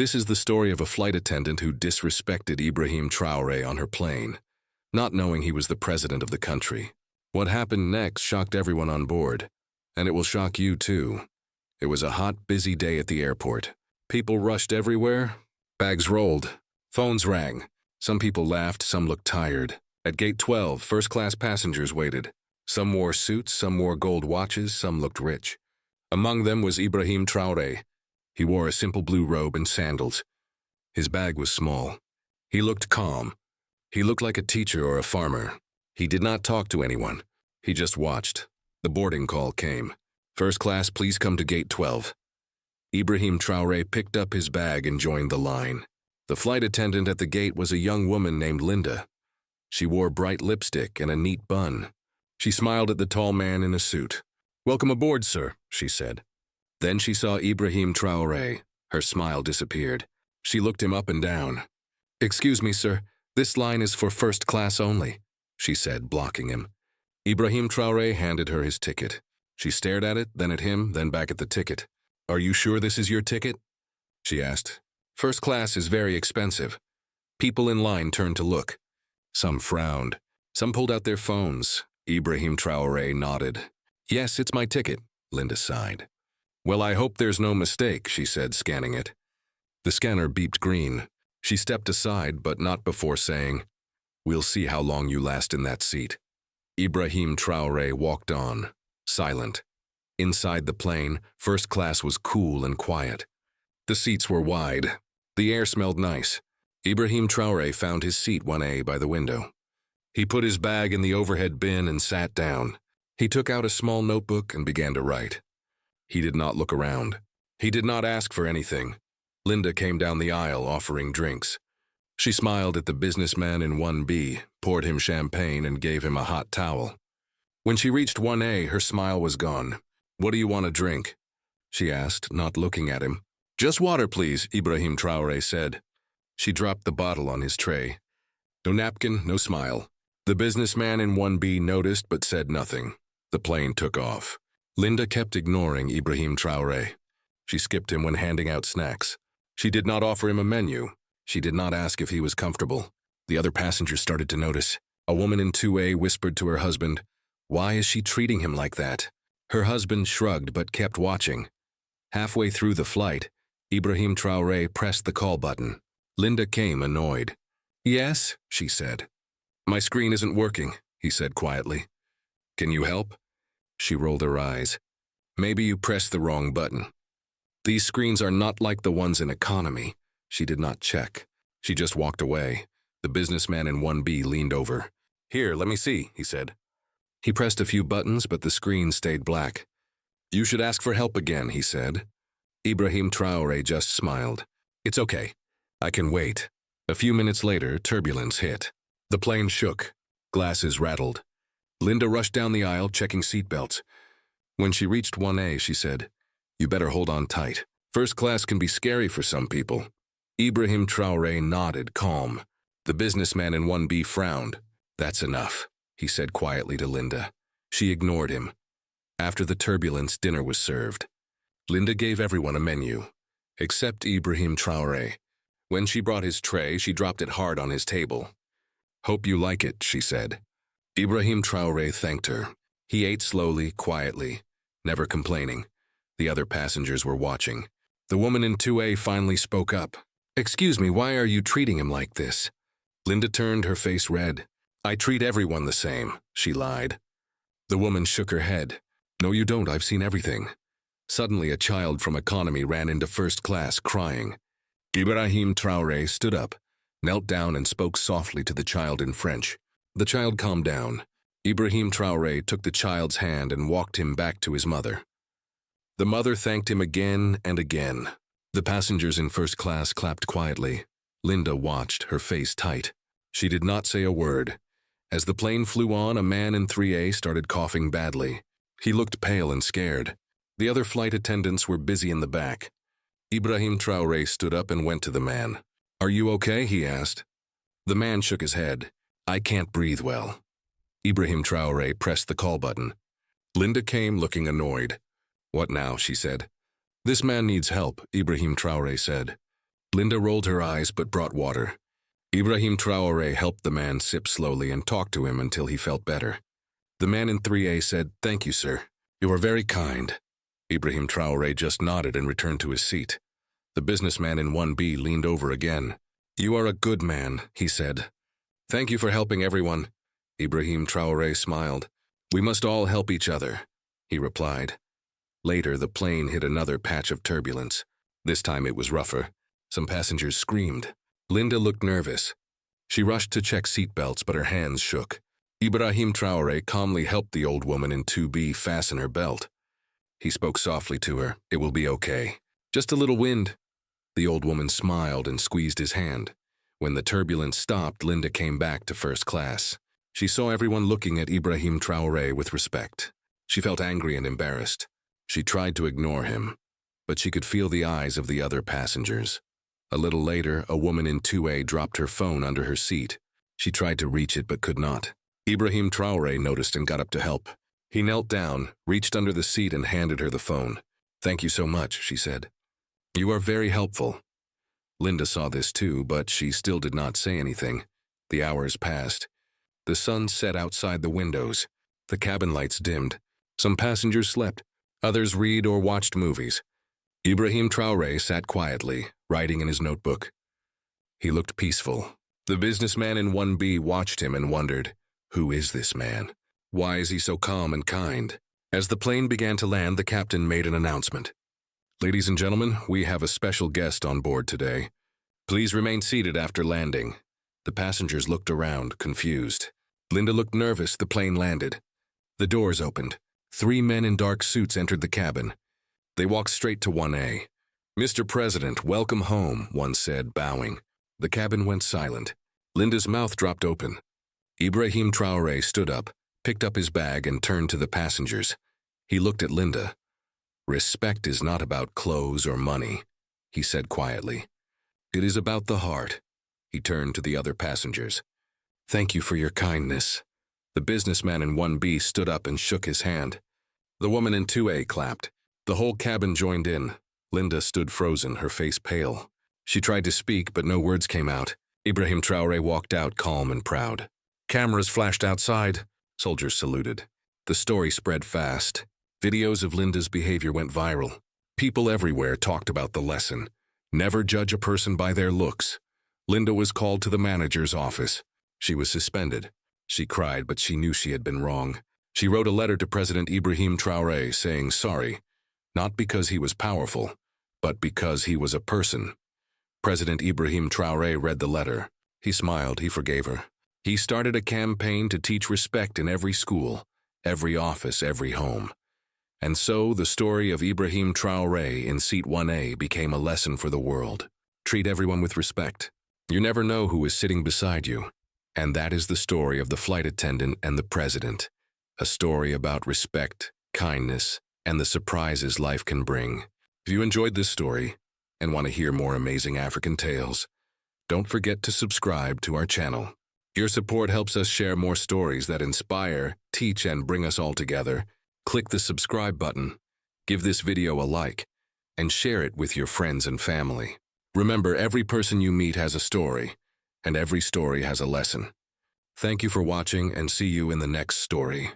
This is the story of a flight attendant who disrespected Ibrahim Traoré on her plane, not knowing he was the president of the country. What happened next shocked everyone on board, and it will shock you too. It was a hot, busy day at the airport. People rushed everywhere, bags rolled, phones rang. Some people laughed, some looked tired. At gate 12, first-class passengers waited. Some wore suits, some wore gold watches, some looked rich. Among them was Ibrahim Traoré. He wore a simple blue robe and sandals. His bag was small. He looked calm. He looked like a teacher or a farmer. He did not talk to anyone. He just watched. The boarding call came. First class, please come to gate 12. Ibrahim Traoré picked up his bag and joined the line. The flight attendant at the gate was a young woman named Linda. She wore bright lipstick and a neat bun. She smiled at the tall man in a suit. "Welcome aboard, sir," she said. Then she saw Ibrahim Traoré. Her smile disappeared. She looked him up and down. "Excuse me, sir, this line is for first class only," she said, blocking him. Ibrahim Traoré handed her his ticket. She stared at it, then at him, then back at the ticket. "Are you sure this is your ticket?" she asked. "First class is very expensive." People in line turned to look. Some frowned. Some pulled out their phones. Ibrahim Traoré nodded. "Yes, it's my ticket," Linda sighed. "Well, I hope there's no mistake," she said, scanning it. The scanner beeped green. She stepped aside, but not before saying, "We'll see how long you last in that seat." Ibrahim Traoré walked on, silent. Inside the plane, first class was cool and quiet. The seats were wide. The air smelled nice. Ibrahim Traoré found his seat 1A by the window. He put his bag in the overhead bin and sat down. He took out a small notebook and began to write. He did not look around. He did not ask for anything. Linda came down the aisle offering drinks. She smiled at the businessman in 1B, poured him champagne, and gave him a hot towel. When she reached 1A, her smile was gone. "What do you want to drink?" she asked, not looking at him. "Just water, please," Ibrahim Traoré said. She dropped the bottle on his tray. No napkin, no smile. The businessman in 1B noticed but said nothing. The plane took off. Linda kept ignoring Ibrahim Traoré. She skipped him when handing out snacks. She did not offer him a menu. She did not ask if he was comfortable. The other passengers started to notice. A woman in 2A whispered to her husband, "Why is she treating him like that?" Her husband shrugged but kept watching. Halfway through the flight, Ibrahim Traoré pressed the call button. Linda came, annoyed. "Yes," she said. "My screen isn't working," he said quietly. "Can you help?" She rolled her eyes. "Maybe you pressed the wrong button. These screens are not like the ones in economy." She did not check. She just walked away. The businessman in 1B leaned over. "Here, let me see," he said. He pressed a few buttons, but the screen stayed black. "You should ask for help again," he said. Ibrahim Traoré just smiled. "It's okay. I can wait." A few minutes later, turbulence hit. The plane shook. Glasses rattled. Linda rushed down the aisle, checking seatbelts. When she reached 1A, she said, "You better hold on tight. First class can be scary for some people." Ibrahim Traoré nodded, calm. The businessman in 1B frowned. "That's enough," he said quietly to Linda. She ignored him. After the turbulence, dinner was served. Linda gave everyone a menu, except Ibrahim Traoré. When she brought his tray, she dropped it hard on his table. "Hope you like it," she said. Ibrahim Traoré thanked her. He ate slowly, quietly, never complaining. The other passengers were watching. The woman in 2A finally spoke up. "Excuse me, why are you treating him like this?" Linda turned, her face red. "I treat everyone the same," she lied. The woman shook her head. "No, you don't. I've seen everything." Suddenly, a child from economy ran into first class, crying. Ibrahim Traoré stood up, knelt down, and spoke softly to the child in French. The child calmed down. Ibrahim Traoré took the child's hand and walked him back to his mother. The mother thanked him again and again. The passengers in first class clapped quietly. Linda watched, her face tight. She did not say a word. As the plane flew on, a man in 3A started coughing badly. He looked pale and scared. The other flight attendants were busy in the back. Ibrahim Traoré stood up and went to the man. "Are you okay?" he asked. The man shook his head. "I can't breathe well." Ibrahim Traoré pressed the call button. Linda came, looking annoyed. "What now?" she said. "This man needs help," Ibrahim Traoré said. Linda rolled her eyes but brought water. Ibrahim Traoré helped the man sip slowly and talked to him until he felt better. The man in 3A said, "Thank you, sir. You are very kind." Ibrahim Traoré just nodded and returned to his seat. The businessman in 1B leaned over again. "You are a good man," he said. "Thank you for helping everyone." Ibrahim Traoré smiled. "We must all help each other," he replied. Later, the plane hit another patch of turbulence. This time it was rougher. Some passengers screamed. Linda looked nervous. She rushed to check seatbelts, but her hands shook. Ibrahim Traoré calmly helped the old woman in 2B fasten her belt. He spoke softly to her. "It will be okay. Just a little wind." The old woman smiled and squeezed his hand. When the turbulence stopped, Linda came back to first class. She saw everyone looking at Ibrahim Traoré with respect. She felt angry and embarrassed. She tried to ignore him, but she could feel the eyes of the other passengers. A little later, a woman in 2A dropped her phone under her seat. She tried to reach it but could not. Ibrahim Traoré noticed and got up to help. He knelt down, reached under the seat and handed her the phone. "Thank you so much," she said. "You are very helpful." Linda saw this too, but she still did not say anything. The hours passed. The sun set outside the windows. The cabin lights dimmed. Some passengers slept. Others read or watched movies. Ibrahim Traoré sat quietly, writing in his notebook. He looked peaceful. The businessman in 1B watched him and wondered, who is this man? Why is he so calm and kind? As the plane began to land, the captain made an announcement. "Ladies and gentlemen, we have a special guest on board today. Please remain seated after landing." The passengers looked around, confused. Linda looked nervous. The plane landed. The doors opened. 3 men in dark suits entered the cabin. They walked straight to 1A. "Mr. President, welcome home," one said, bowing. The cabin went silent. Linda's mouth dropped open. Ibrahim Traoré stood up, picked up his bag and turned to the passengers. He looked at Linda. "Respect is not about clothes or money," he said quietly. "It is about the heart." He turned to the other passengers. "Thank you for your kindness." The businessman in 1B stood up and shook his hand. The woman in 2A clapped. The whole cabin joined in. Linda stood frozen, her face pale. She tried to speak, but no words came out. Ibrahim Traoré walked out calm and proud. Cameras flashed outside. Soldiers saluted. The story spread fast. Videos of Linda's behavior went viral. People everywhere talked about the lesson. Never judge a person by their looks. Linda was called to the manager's office. She was suspended. She cried, but she knew she had been wrong. She wrote a letter to President Ibrahim Traoré saying sorry, not because he was powerful, but because he was a person. President Ibrahim Traoré read the letter. He smiled. He forgave her. He started a campaign to teach respect in every school, every office, every home. And so the story of Ibrahim Traoré in Seat 1A became a lesson for the world. Treat everyone with respect. You never know who is sitting beside you. And that is the story of the flight attendant and the president. A story about respect, kindness, and the surprises life can bring. If you enjoyed this story and want to hear more amazing African tales, don't forget to subscribe to our channel. Your support helps us share more stories that inspire, teach, and bring us all together. Click the subscribe button, give this video a like, and share it with your friends and family. Remember, every person you meet has a story, and every story has a lesson. Thank you for watching, and see you in the next story.